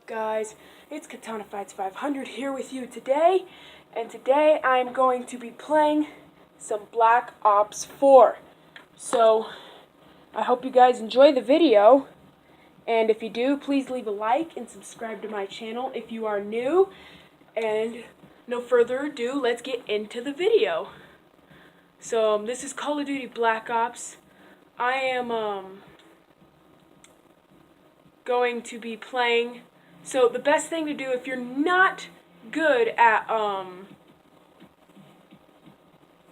guys? It's Katana Fights 500 here with you today, and today I'm going to be playing some Black Ops 4. So, I hope you guys enjoy the video, and if you do, please leave a like and subscribe to my channel if you are new. And no further ado, let's get into the video. So, this is Call of Duty Black Ops. I am, going to be playing. So the best thing to do if you're not good at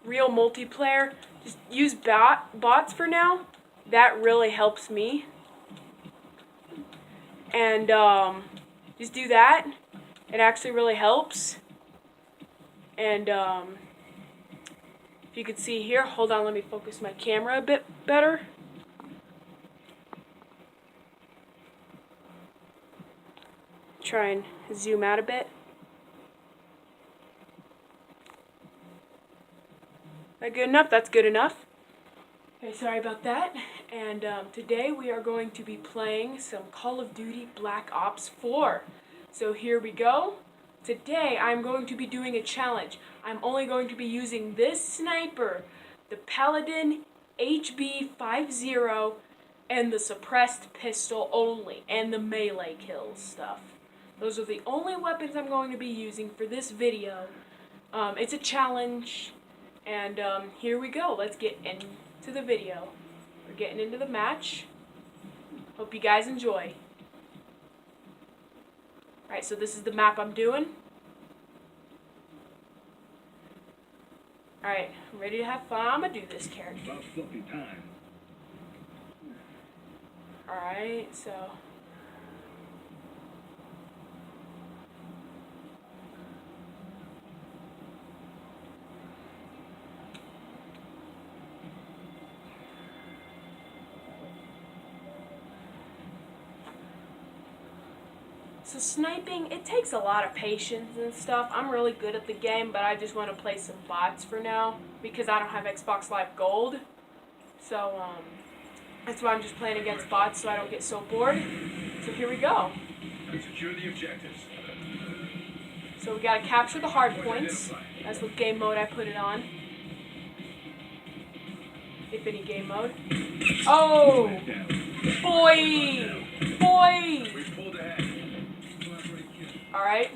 real multiplayer, just use bots for now. That really helps me. And just do that. It actually really helps. And if you can see here, hold on, let me focus my camera a bit better. Try and zoom out a bit. That good enough? That's good enough. Okay, sorry about that. And today we are going to be playing some Call of Duty Black Ops 4. So here we go. Today I'm going to be doing a challenge. I'm only going to be using this sniper, the Paladin HB50, and the suppressed pistol only, and the melee kills stuff. Those are the only weapons I'm going to be using for this video. It's a challenge, and here we go. Let's get into the video. We're getting into the match. Hope you guys enjoy. Alright, so this is the map I'm doing. Alright, I'm ready to have fun. I'm going to do this character. Alright, so... So sniping, it takes a lot of patience and stuff. I'm really good at the game, but I just want to play some bots for now because I don't have Xbox Live Gold. So that's why I'm just playing against bots so I don't get so bored. So here we go. Secure the objectives. So we gotta capture the hard points. That's what game mode I put it on. If any game mode. Oh! Boy! Boy! Alright.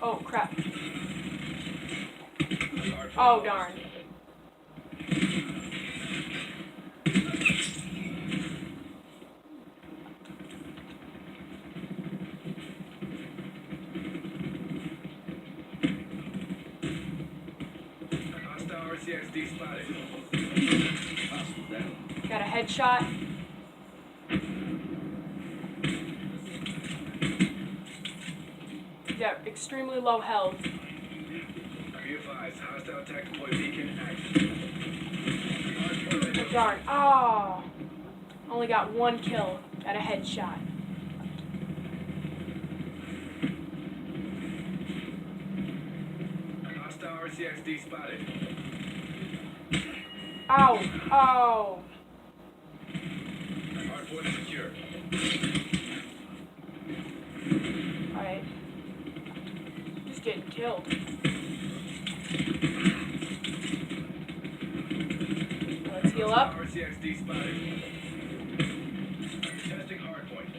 Oh, crap. Oh, darn. Got a headshot. He's got extremely low health. Oh, darn. Oh. Only got one kill. Got a headshot. Hostile RCXD spotted. Ow. Oh. Hardpoint secure. Alright. Just getting killed. Let's heal up. RCXD spotted. Testing hardpoint.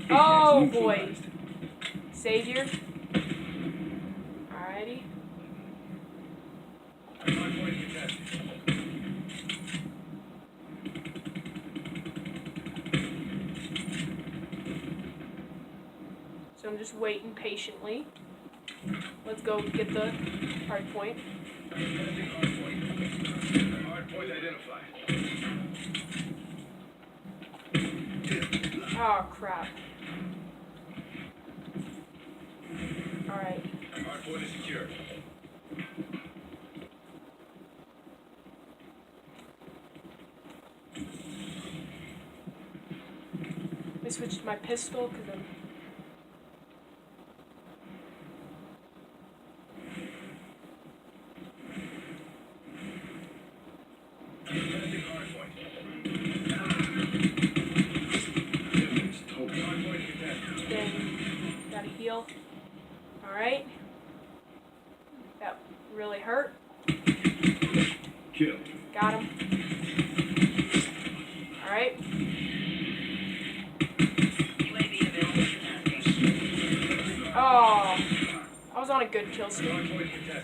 Oh boy. Savior. Alrighty. Hardpoint contested. So I'm just waiting patiently. Let's go get the hard point. Testing hardpoint. Hardpoint identified. Oh crap. Alright. Hardpoint is secure. I switched to my pistol because I'm kill. Alright. That really hurt. Kill. Got him. Alright. Oh. I was on a good kill streak.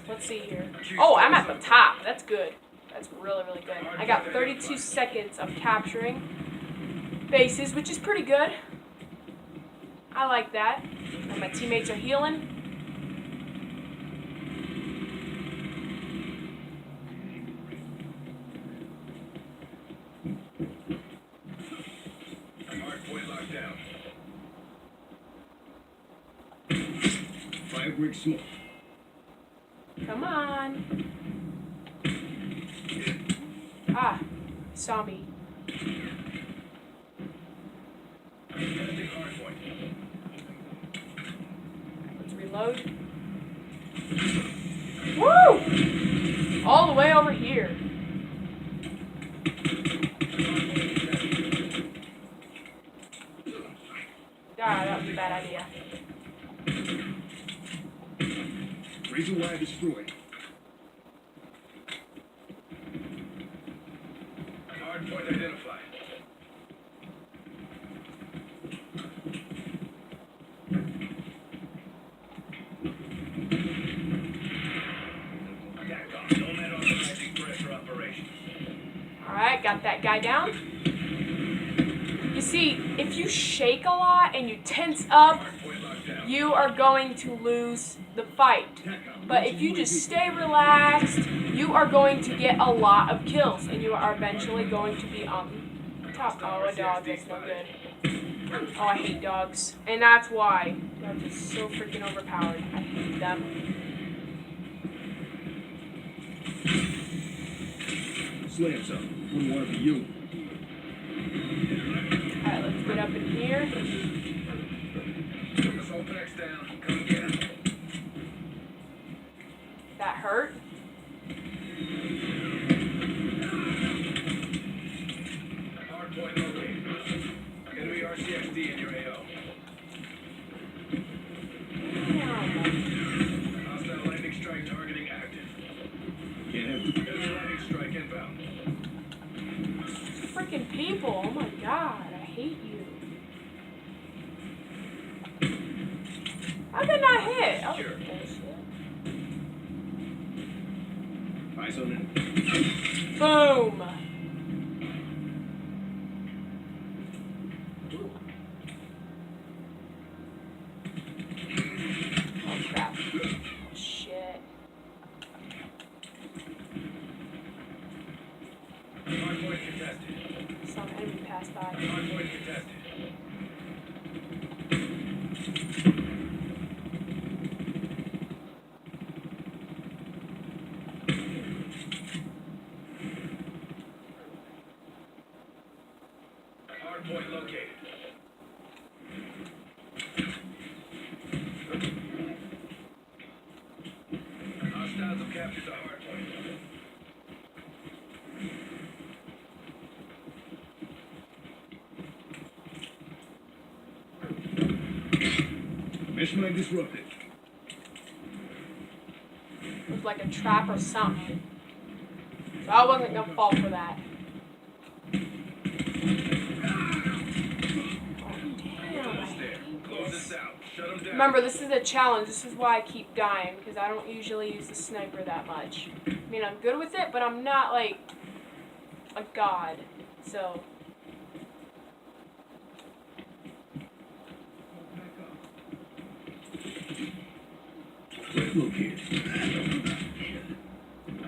Let's see here. Oh, I'm at the top. That's good. That's really, really good. I got 32 seconds of capturing bases, which is pretty good. I like that. And my teammates are healing. Hardpoint locked down. Fire brick smoke. Come on. Ah, saw me. Testing hardpoint. Let's reload. Woo! All the way over here. Ah, that was a bad idea. Razor wire destroyed. Hardpoint identified. Alright, got that guy down. You see, if you shake a lot and you tense up, you are going to lose the fight. But if you just stay relaxed, you are going to get a lot of kills, and you are eventually going to be on top. Oh, a dog, that's no good. Oh, I hate dogs. And that's why. Dogs are so freaking overpowered. I hate them. Slams up. Wouldn't want to be you. Alright, let's get up in here. Assault packs down. Come get him. That hurt. Hardpoint located. Enemy RCXD in your AO. Hostile lightning strike targeting active. Can't have enemy lightning strike inbound. Freaking people. Oh my god. I hate you. How did I not hit? Oh, Sure. bullshit. Eyes on it. Boom. Oh crap. Shit. Hardpoint contested. Some enemy passed by. Hardpoint contested. Hardpoint located. Hostiles have captured the hardpoint. Mission line disrupted. It was like a trap or something. So I wasn't gonna fall for that. Remember, this is a challenge. This is why I keep dying, because I don't usually use the sniper that much. I mean, I'm good with it, but I'm not, like, a god. So, Located.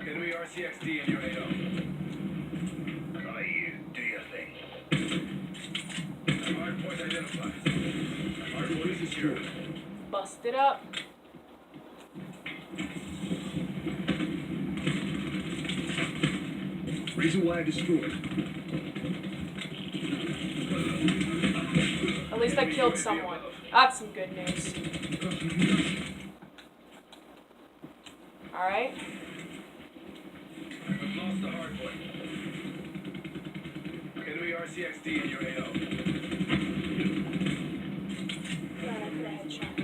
Enemy RCXD in your AO. Try you, do your thing. Hardpoint identified. Hardpoint secure. bust it up. Razor wire destroyed. At least I killed someone. That's some good news. Alright. We've lost the hardpoint. Enemy RCXD in your AO. God, I could have headshot.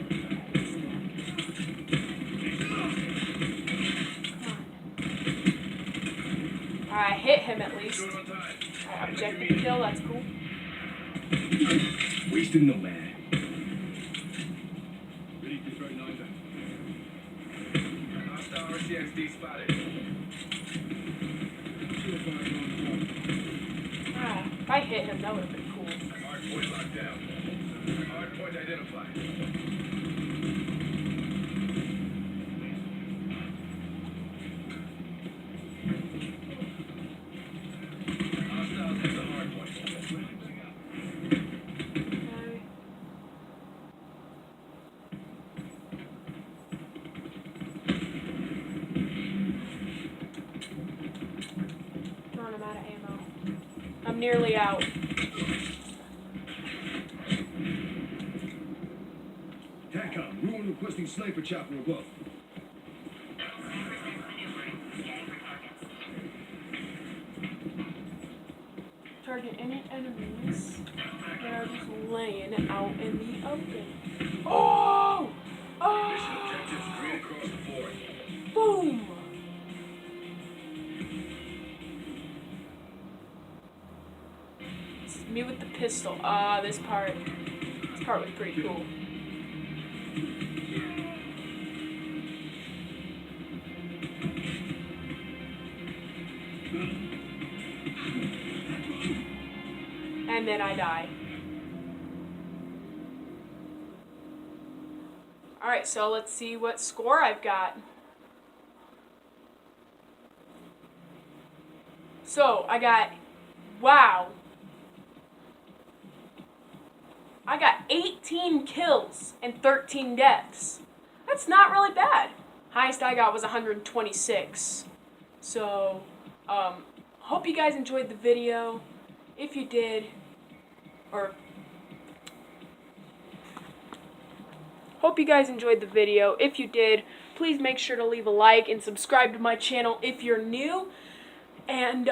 I hit him at least. Short on time. Objective kill, that's cool. Wasting no man. Ready to throw 9 back. Hostile RCXD spotted. If I hit him, that would have been cool. Hard point locked down. Hard point identified. Hostiles at the hard point. Okay. Darn, I'm out of ammo. I'm nearly out. TACOM, ruin requesting sniper chopper above. Target any enemies that are just laying out in the open. Oh! Mission Oh! objectives green across the board. Boom! It's me with the pistol. This part was pretty cool. And then I die. Alright, so let's see what score I've got. So, I got 18 kills and 13 deaths. That's not really bad. Highest I got was 126. So, hope you guys enjoyed the video. If you did, hope you guys enjoyed the video. If you did, please make sure to leave a like and subscribe to my channel if you're new. And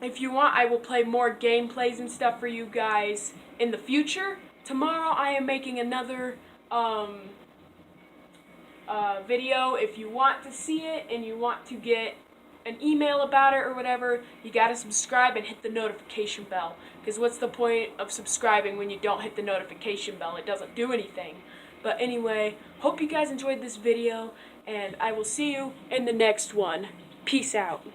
if you want, I will play more gameplays and stuff for you guys in the future. Tomorrow I am making another video. If you want to see it and you want to get an email about it or whatever, you gotta subscribe and hit the notification bell. Because what's the point of subscribing when you don't hit the notification bell? It doesn't do anything. But anyway, hope you guys enjoyed this video, and I will see you in the next one. Peace out.